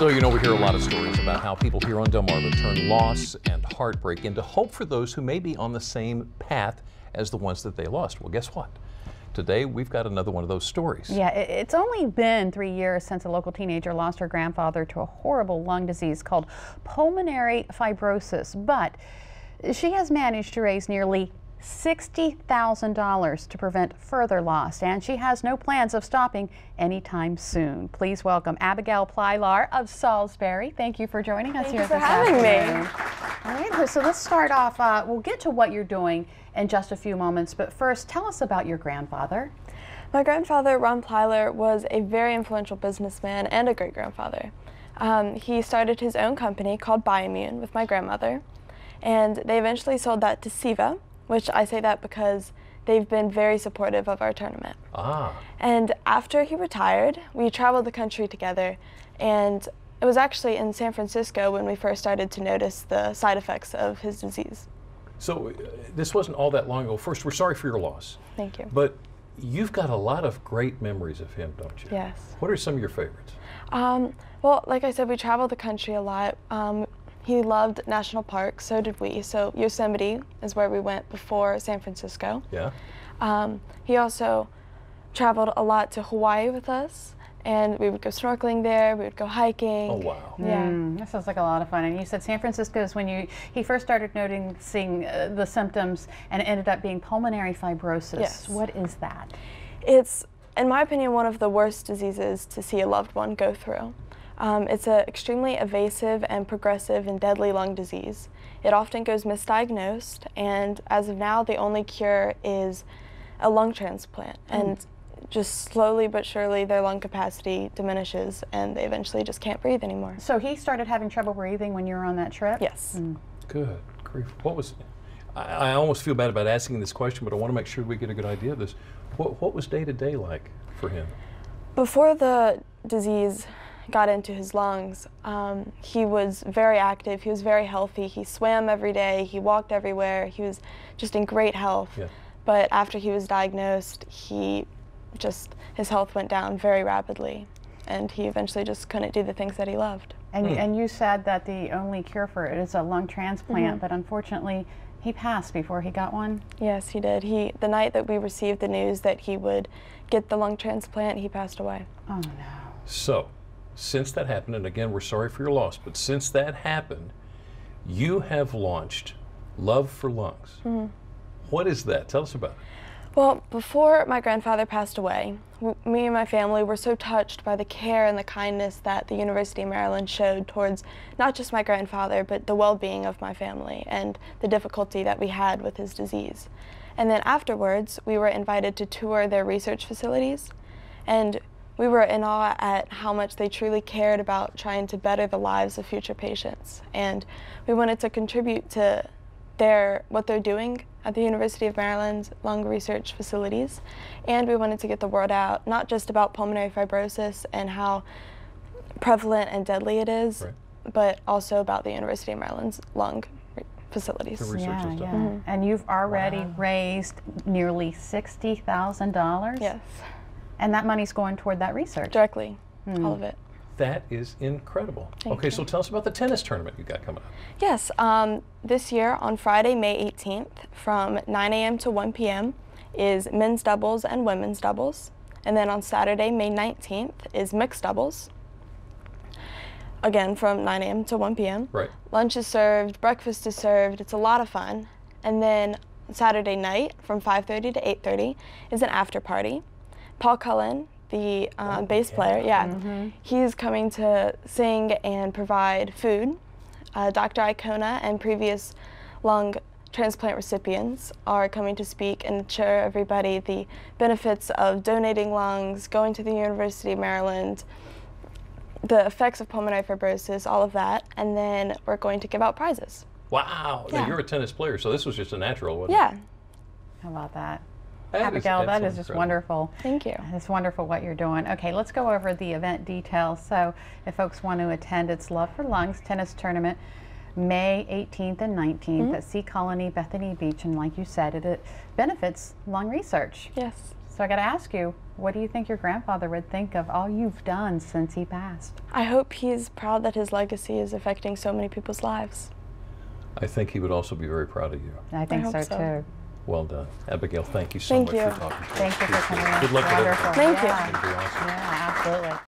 So, you know, we hear a lot of stories about how people here on Delmarva turn loss and heartbreak into hope for those who may be on the same path as the ones that they lost. Well, guess what? Today, we've got another one of those stories. Yeah, it's only been 3 years since a local teenager lost her grandfather to a horrible lung disease called pulmonary fibrosis, but she has managed to raise nearly $60,000 to prevent further loss, and she has no plans of stopping anytime soon. Please welcome Abigail Plylar of Salisbury. Thank you for joining us here this afternoon. Thank you for having me. All right, so let's start off. We'll get to what you're doing in just a few moments, but first, tell us about your grandfather. My grandfather, Ron Plylar, was a very influential businessman and a great-grandfather. He started his own company called Biommune with my grandmother, and they eventually sold that to SIVA, which I say that because they've been very supportive of our tournament. And after he retired, we traveled the country together, and it was actually in San Francisco when we first started to notice the side effects of his disease. So this wasn't all that long ago. First, we're sorry for your loss. Thank you. But you've got a lot of great memories of him, don't you? Yes. What are some of your favorites? Well, like I said, we traveled the country a lot. He loved national parks, so did we. So Yosemite is where we went before San Francisco. Yeah. He also traveled a lot to Hawaii with us, and we would go snorkeling there, we would go hiking. Oh, wow. Yeah. That sounds like a lot of fun. And you said San Francisco is when he first started noticing the symptoms, and it ended up being pulmonary fibrosis. Yes. What is that? It's, in my opinion, one of the worst diseases to see a loved one go through. It's an extremely evasive and progressive and deadly lung disease. It often goes misdiagnosed, and as of now, the only cure is a lung transplant. And just slowly but surely, their lung capacity diminishes, and they eventually just can't breathe anymore. So he started having trouble breathing when you were on that trip? Yes. Good grief. What was, I almost feel bad about asking this question, but I want to make sure we get a good idea of this. What was day-to-day like for him? Before the disease got into his lungs, he was very active, he was very healthy, he swam every day, he walked everywhere, he was just in great health. Yeah. But after he was diagnosed, his health went down very rapidly, and he eventually just couldn't do the things that he loved. And you said that the only cure for it is a lung transplant, but unfortunately he passed before he got one? Yes, he did. The night that we received the news that he would get the lung transplant, he passed away. Oh no. So, since that happened, and again, we're sorry for your loss, but since that happened, you have launched Love for Lungs. What is that? Tell us about it. Well, before my grandfather passed away, me and my family were so touched by the care and the kindness that the University of Maryland showed towards not just my grandfather, but the well-being of my family and the difficulty that we had with his disease. And then afterwards, we were invited to tour their research facilities, and we were in awe at how much they truly cared about trying to better the lives of future patients. And we wanted to contribute to what they're doing at the University of Maryland lung research facilities. And we wanted to get the word out, not just about pulmonary fibrosis and how prevalent and deadly it is, but also about the University of Maryland's lung facilities. The research and stuff. And you've already raised nearly $60,000? Yes. And that money's going toward that research? Directly, all of it. That is incredible. Thank you. So tell us about the tennis tournament you got coming up. Yes, this year on Friday, May 18th, from 9 a.m. to 1 p.m. is men's doubles and women's doubles. And then on Saturday, May 19th, is mixed doubles. Again, from 9 a.m. to 1 p.m. Right. Lunch is served, breakfast is served, it's a lot of fun. And then Saturday night, from 5:30 to 8:30, is an after party. Paul Cullen, the bass player, he's coming to sing and provide food. Dr. Icona and previous lung transplant recipients are coming to speak and assure everybody the benefits of donating lungs, going to the University of Maryland, the effects of pulmonary fibrosis, all of that, and then we're going to give out prizes. Wow. Now, you're a tennis player, so this was just a natural, wasn't Yeah. How about that? That Abigail, that is is just incredible. wonderful. Thank you. It's wonderful what you're doing. Okay, let's go over the event details. So if folks want to attend, it's Love for Lungs Tennis Tournament, May 18th and 19th at Sea Colony, Bethany Beach. And like you said, it benefits lung research. Yes. So I got to ask you, what do you think your grandfather would think of all you've done since he passed? I hope he's proud that his legacy is affecting so many people's lives. I think he would also be very proud of you. I think hope so so. too. Well done. Abigail, thank you so Thank much you. for talking to us. Thank you for Appreciate it. coming in. Good luck with Wonderful. everything. Thank you. Yeah. It's gonna be awesome. Yeah, absolutely.